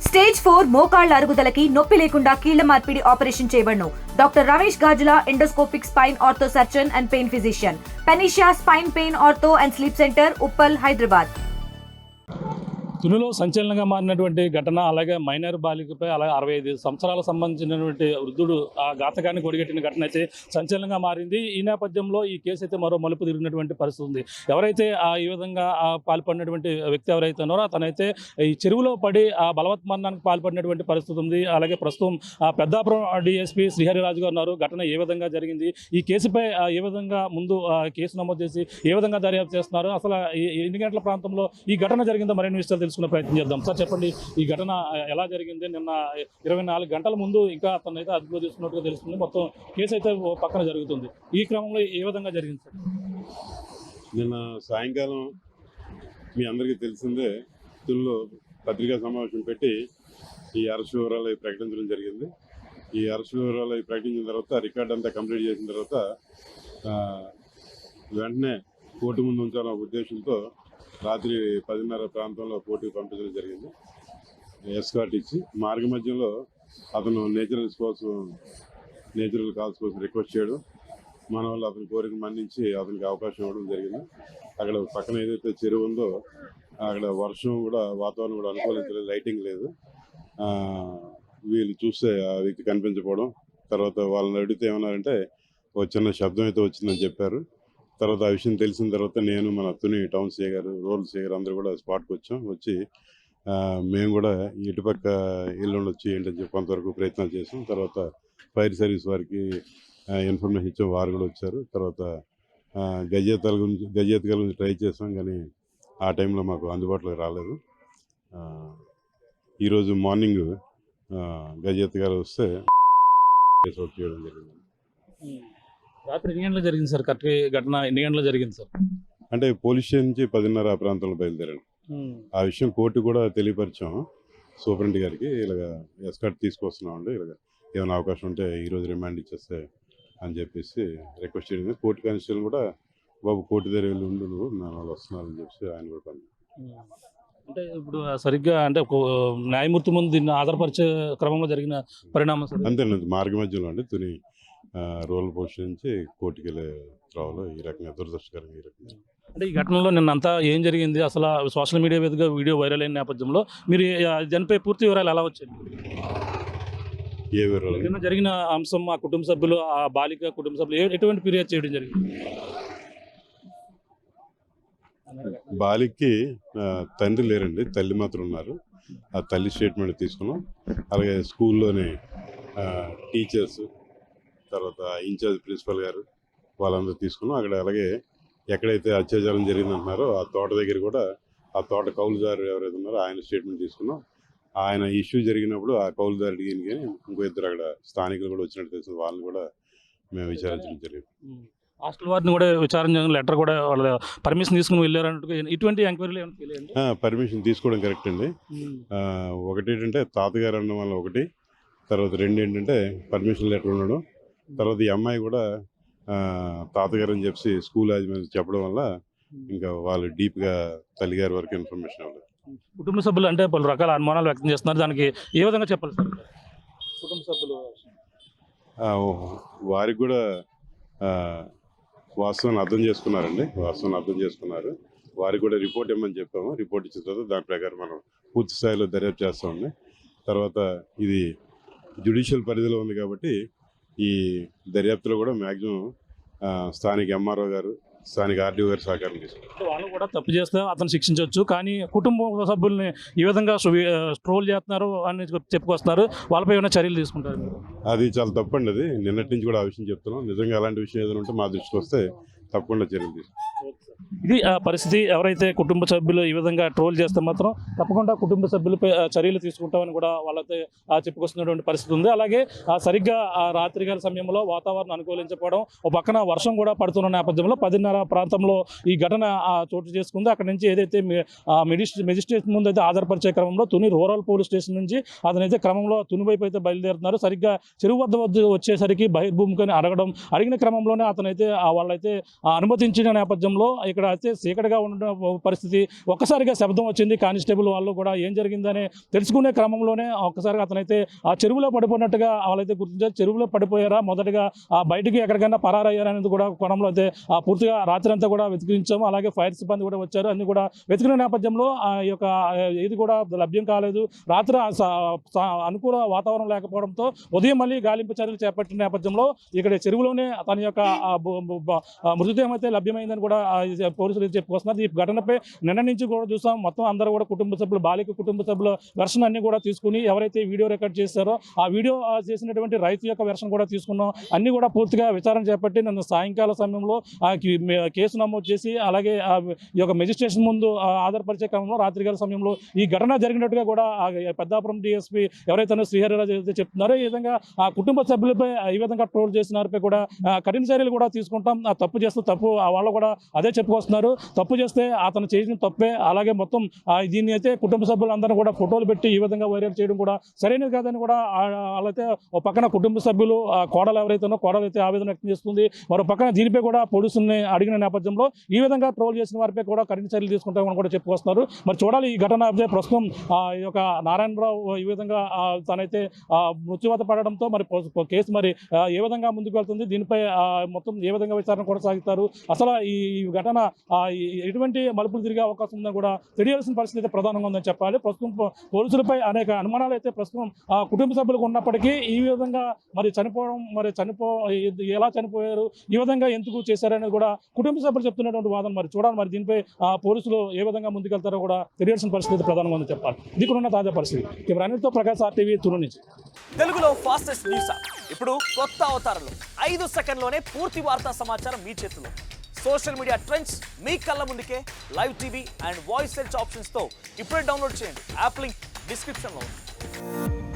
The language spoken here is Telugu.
స్టేజ్ 4 మోకాళ్ల అరుగుదలకి నొప్పి లేకుండా కీళ్ల మార్పిడి ఆపరేషన్ చేయబడును. Doctor Ramesh Gajula, endoscopic spine ortho surgeon and pain physician, పెనిషియా spine pain ortho and sleep centre, Uppal, Hyderabad. తునిలో సంచలనంగా మారినటువంటి ఘటన, అలాగే మైనర్ బాలికపై అలాగే 65 సంవత్సరాలకు సంబంధించినటువంటి వృద్ధుడు ఆ ఘాతకాన్ని కొడిగట్టిన ఘటన అయితే సంచలనంగా మారింది. ఈ నేపథ్యంలో ఈ కేసు అయితే మరో మలుపు తిరిగినటువంటి పరిస్థితి ఉంది. ఎవరైతే ఈ విధంగా పాల్పడినటువంటి వ్యక్తి ఎవరైతే ఉన్నారో అతనైతే ఈ చెరువులో పడి ఆ బలవత్ మరణానికి పాల్పడినటువంటి పరిస్థితి ఉంది. అలాగే ప్రస్తుతం పెద్దాపురం డిఎస్పీ శ్రీహరిరాజు గారు ఉన్నారు. ఘటన ఏ విధంగా జరిగింది, ఈ కేసుపై ఏ విధంగా ముందు కేసు నమోదు చేసి ఏ విధంగా దర్యాప్తు చేస్తున్నారు, అసలు ఎన్ని గంటల ప్రాంతంలో ఈ ఘటన జరిగిందో మరిన్ని విషయాలు తెలుసుకునే ప్రయత్నం చేద్దాం. సార్ చెప్పండి, ఈ ఘటన ఎలా జరిగింది? నిన్న 24 గంటల ముందు ఇంకా అతను అయితే అదుపులో తీసుకున్నట్టుగా తెలుస్తుంది. మొత్తం కేసు అయితే పక్కన జరుగుతుంది. ఈ క్రమంలో ఏ విధంగా జరిగింది సార్? నిన్న సాయంకాలం మీ అందరికీ తెలిసిందే, తుల్లో పత్రికా సమావేశం పెట్టి ఈ అరెస్ట్ వివరాలు ప్రకటించడం జరిగింది. ఈ అరెస్ట్ వివరాలు ప్రకటించిన తర్వాత రికార్డ్ అంతా కంప్లీట్ చేసిన తర్వాత వెంటనే కోర్టు ముందు ఉంచాలన్న ఉద్దేశంతో రాత్రి 10:30 ప్రాంతంలో కోర్టుకు పంపించడం జరిగింది. ఎస్కార్ట్ ఇచ్చి మార్గ మధ్యలో అతను నేచురల్ కాల్స్ కోసం రిక్వెస్ట్ చేయడం, మన వల్ల అతని కోరిక మన్నించి అతనికి అవకాశం ఇవ్వడం జరిగింది. అక్కడ పక్కన ఏదైతే చెరువు ఉందో అక్కడ వర్షం కూడా, వాతావరణం కూడా అనుకూలించలేదు, లైటింగ్ లేదు. వీళ్ళు చూస్తే ఆ వ్యక్తి కనిపించకపోవడం, తర్వాత వాళ్ళని అడిగితే ఏమన్నారంటే ఒక చిన్న శబ్దం అయితే వచ్చిందని చెప్పారు. తర్వాత ఆ విషయం తెలిసిన తర్వాత నేను, మన తుని టౌన్ సీఏ గారు, రూరల్ సీఏ గారు అందరూ కూడా స్పాట్కి వచ్చి మేము కూడా ఇటుపక్క ఇల్లు వచ్చి ఏంటని చెప్పి కొంతవరకు ప్రయత్నాలు చేసాం. తర్వాత ఫైర్ సర్వీస్ వారికి ఇన్ఫర్మేషన్ ఇచ్చాం, వారు కూడా వచ్చారు. తర్వాత గజేతల గురించి ట్రై చేసాం, కానీ ఆ టైంలో మాకు అందుబాటులోకి రాలేదు. ఈరోజు మార్నింగ్ గజేత్ వస్తే అవుట్ చేయడం జరిగింది. రాత్రి ఎన్ని గంటలకు జరిగింది సార్? కరెక్ట్ ఘటన ఎన్ని గంటలకు జరిగింది సార్? అంటే పోలీస్ స్టేషన్ నుంచి 10:30 ప్రాంతంలో బయలుదేరాడు. ఆ విషయం కోర్టు కూడా తెలియపరిచాము సూపరింట్ గారికి. ఇలాగ ఎస్కార్ట్ తీసుకొస్తున్నామండి, ఇలాగ ఏమైనా అవకాశం ఉంటే ఈరోజు రిమాండ్ ఇచ్చేస్తే అని చెప్పేసి రిక్వెస్ట్ చేయడం. కోర్టు కానిస్టేబుల్ కూడా, బాబు కోర్టు దగ్గర వెళ్ళి ఉండు, నువ్వు నా వాళ్ళు వస్తున్నారని చెప్పేసి ఆయన కూడా పని. అంటే ఇప్పుడు సరిగ్గా అంటే ఒక న్యాయమూర్తి ముందు దీన్ని ఆధారపరిచే క్రమంలో జరిగిన పరిణామం అంతేనండి. మార్గ మధ్యలో అండి తుని రూరల్ పోస్ట్ నుంచి కోర్టుకి వెళ్ళే త్రోవలో ఈ రకంగా దురదృష్టకరంగా ఈ రకంగా. అంటే ఈ ఘటనలో నిన్నంతా ఏం జరిగింది, అసలు సోషల్ మీడియా మీదుగా వీడియో వైరల్ అయిన నేపథ్యంలో మీరు దానిపై పూర్తి వివరాలు ఎలా వచ్చాయి? ఏ వివరాలు? నిన్న జరిగిన అంశం, ఆ కుటుంబ సభ్యులు, ఆ బాలిక కుటుంబ సభ్యులు ఎటువంటి ఫిర్యాదు చేయడం జరిగింది? బాలికకి తండ్రి లేరండి, తల్లి మాత్రం ఉన్నారు. ఆ తల్లి స్టేట్మెంట్ తీసుకున్నాం. అలాగే స్కూల్లోని టీచర్స్, తర్వాత ఇన్ఛార్జ్ ప్రిన్సిపల్ గారు, వాళ్ళందరూ తీసుకున్నాం. అక్కడ అలాగే ఎక్కడైతే అత్యాచారం జరిగిందంటున్నారో ఆ తోట దగ్గర కూడా ఆ తోట కౌలుదారు ఎవరైతే ఉన్నారో ఆయన స్టేట్మెంట్ తీసుకున్నాం. ఆయన ఇష్యూ జరిగినప్పుడు ఆ కౌలుదారు అడిగింది, కానీ ఇంకో ఇద్దరు అక్కడ స్థానికులు కూడా వచ్చినట్టు తెలిసింది, వాళ్ళని కూడా మేము విచారించడం జరిగింది. హాస్టల్ వారిని కూడా విచారణ లెటర్ కూడా వాళ్ళ పర్మిషన్ తీసుకుని వెళ్ళారన్నట్టుగా ఇటువంటి ఎంక్వైరీలు ఏమైనా? పర్మిషన్ తీసుకోవడం కరెక్ట్ అండి. ఒకటి ఏంటంటే తాతగారు అనడం వల్ల ఒకటి, తర్వాత రెండు ఏంటంటే పర్మిషన్ లెటర్ ఉండడం, తర్వాత ఈ అమ్మాయి కూడా తాతగారు అని చెప్పి స్కూల్ యాజమాన్యం చెప్పడం వల్ల ఇంకా వాళ్ళు డీప్గా తల్లిగారి వరకు ఇన్ఫర్మేషన్ అవ్వలేదు. కుటుంబ సభ్యులు అంటే పలు రకాల అనుమానాలు వ్యక్తం చేస్తున్నారు, దానికి ఏ విధంగా చెప్పాలి సార్? కుటుంబ సభ్యులు వారికి కూడా వాస్తవాన్ని అర్థం చేసుకున్నారండి, వారికి కూడా రిపోర్ట్ ఇవ్వమని చెప్పాము. రిపోర్ట్ ఇచ్చిన తర్వాత దాని ప్రకారం మనం పూర్తి స్థాయిలో దర్యాప్తు చేస్తామండి. తర్వాత ఇది జ్యుడిషియల్ పరిధిలో ఉంది కాబట్టి ఈ దర్యాప్తులో కూడా మ్యాక్సిమం స్థానిక ఎంఆర్ఓ గారు, స్థానిక ఆర్డీఓ గారు సహకారం తీసుకుంటారు. వాళ్ళు కూడా తప్పు చేస్తే అతను శిక్షించవచ్చు, కానీ కుటుంబ సభ్యుల్ని ఈ విధంగా ట్రోల్ చేస్తున్నారు అని చెప్పుకొస్తున్నారు, వాళ్ళపై ఏమైనా చర్యలు తీసుకుంటారు? అది చాలా తప్పండి. అది నిన్నటి నుంచి కూడా ఆ విషయం చెప్తున్నాం. నిజంగా అలాంటి విషయం ఏదైనా ఉంటే మా దృష్టికి వస్తే తప్పకుండా చర్యలు తీసుకుంటాం. ఇది ఆ పరిస్థితి. ఎవరైతే కుటుంబ సభ్యులు ఈ విధంగా ట్రోల్ చేస్తే మాత్రం తప్పకుండా కుటుంబ సభ్యులపై చర్యలు తీసుకుంటామని కూడా వాళ్ళైతే చెప్పుకొస్తున్నటువంటి పరిస్థితి ఉంది. అలాగే సరిగ్గా రాత్రి గారి సమయంలో వాతావరణం అనుకూలించకపోవడం, ఒక పక్కన వర్షం కూడా పడుతున్న నేపథ్యంలో 10:30 ప్రాంతంలో ఈ ఘటన చోటు చేసుకుంది. అక్కడి నుంచి ఏదైతే మెజిస్ట్రేట్ ముందు అయితే ఆధారపరిచే క్రమంలో తుని రూరల్ పోలీస్ స్టేషన్ నుంచి అతనైతే క్రమంలో తుని వైపు అయితే బయలుదేరుతున్నారు. సరిగ్గా చెరువు వద్ద వచ్చేసరికి బహిర్భూమికని అడిగిన క్రమంలోనే అతనైతే వాళ్ళైతే అనుమతించిన నేపథ్యంలో నేపథ్యంలో ఇక్కడ అయితే చీకటిగా ఉన్న పరిస్థితి. ఒక్కసారిగా శబ్దం వచ్చింది. కానిస్టేబుల్ వాళ్ళు కూడా ఏం జరిగిందని తెలుసుకునే క్రమంలోనే ఒక్కసారిగా అతనైతే ఆ చెరువులో పడిపోయినట్టుగా వాళ్ళైతే గుర్తించారు. చెరువులో పడిపోయారా, మొదటగా బయటికి ఎక్కడికైనా పరారయ్యారనేది కూడా కోణంలో అయితే పూర్తిగా రాత్రి అంతా కూడా వెతికించాము. అలాగే ఫైర్ సిబ్బంది కూడా వచ్చారు. అన్ని కూడా వెతికిన నేపథ్యంలో ఈ యొక్క ఇది కూడా లభ్యం కాలేదు. రాత్రి అనుకూల వాతావరణం లేకపోవడంతో ఉదయం మళ్ళీ గాలింపు చర్యలు చేపట్టిన నేపథ్యంలో ఇక్కడ చెరువులోనే తన యొక్క మృతదేహం అయితే లభ్యమైందని కూడా పోలీసులు చెప్పుకొస్తున్నారు. ఈ ఘటనపై నిన్న నుంచి కూడా చూసాం. మొత్తం అందరూ కూడా కుటుంబ సభ్యులు, బాలిక కుటుంబ సభ్యుల వెర్షన్ అన్ని కూడా తీసుకుని ఎవరైతే వీడియో రికార్డ్ చేశారో ఆ వీడియో చేసినటువంటి రైతు యొక్క వెర్షన్ కూడా తీసుకున్నాం. అన్ని కూడా పూర్తిగా విచారణ చేపట్టి నిన్న సాయంకాల సమయంలో కేసు నమోదు చేసి అలాగే ఈ యొక్క మెజిస్ట్రేషన్ ముందు ఆధారపరిచే క్రమంలో రాత్రికాల సమయంలో ఈ ఘటన జరిగినట్టుగా కూడా పెద్దాపురం డిఎస్పీ ఎవరైతే శ్రీహరిరాజు చెప్తున్నారో ఈ విధంగా ఆ కుటుంబ సభ్యులపై ఈ విధంగా ట్రోల్ చేసిన వారిపై కూడా కఠిన చర్యలు కూడా తీసుకుంటాం. ఆ తప్పు చేస్తే తప్పు వాళ్ళు కూడా అదే చెప్పుకొస్తున్నారు. తప్పు చేస్తే అతను చేసిన తప్పే. అలాగే మొత్తం దీన్ని అయితే కుటుంబ సభ్యులందరూ కూడా ఫోటోలు పెట్టి ఈ విధంగా వైరల్ చేయడం కూడా సరైనది కాదని కూడా వాళ్ళైతే ఒక పక్కన కుటుంబ సభ్యులు కోడలు ఎవరైతేనో కోడలు అయితే ఆవేదన వ్యక్తం చేస్తుంది. మరో పక్కన దీనిపై కూడా పోలీసుల్ని అడిగిన నేపథ్యంలో ఈ విధంగా ట్రోల్ చేసిన వారిపై కూడా కఠిన చర్యలు తీసుకుంటామని కూడా చెప్పుకొస్తున్నారు. మరి చూడాలి ఈ ఘటన ప్రస్తుతం ఈ యొక్క నారాయణరావు ఈ విధంగా తనైతే మృత్యువాత పడడంతో మరి కేసు మరి ఏ విధంగా ముందుకు వెళ్తుంది, దీనిపై మొత్తం ఏ విధంగా విచారణ కొనసాగుతారు, అసలు ఈ ఘటన ఎటువంటి మలుపులు తిరిగే అవకాశం ఉందని కూడా తెలియాల్సిన పరిస్థితి అయితే ప్రధానంగా ఉందని చెప్పాలి. ప్రస్తుతం పోలీసులపై అనేక అనుమానాలు అయితే ప్రస్తుతం కుటుంబ సభ్యులకు ఉన్నప్పటికీ ఈ విధంగా మరి చనిపోవడం, మరి ఎలా చనిపోయారు, ఈ విధంగా ఎందుకు చేశారనేది కూడా కుటుంబ సభ్యులు చెప్తున్నటువంటి వాదన. మరి చూడాలి మరి దీనిపై పోలీసులు ఏ విధంగా ముందుకెళ్తారో కూడా తెలియాల్సిన పరిస్థితి ప్రధానంగా ఉందని చెప్పాలి. ఇది కూడా ఉన్న తాజా పరిస్థితి. కెమెరాతో ప్రకాష్, RTV, తురు నుంచి. తెలుగులో ఫాస్టెస్ట్ న్యూస్ ఇప్పుడు కొత్త అవతారంలో 5 సెకండ్లోనే పూర్తి వార్తా సమాచారం మీ చేతిలో. సోషల్ మీడియా ట్రెండ్స్ మీ కళ్ళ ముందుకే live TV and voice search ఆప్షన్స్తో ఇప్పుడే డౌన్లోడ్ చేయండి. యాప్ లింక్ డిస్క్రిప్షన్లో ఉంది.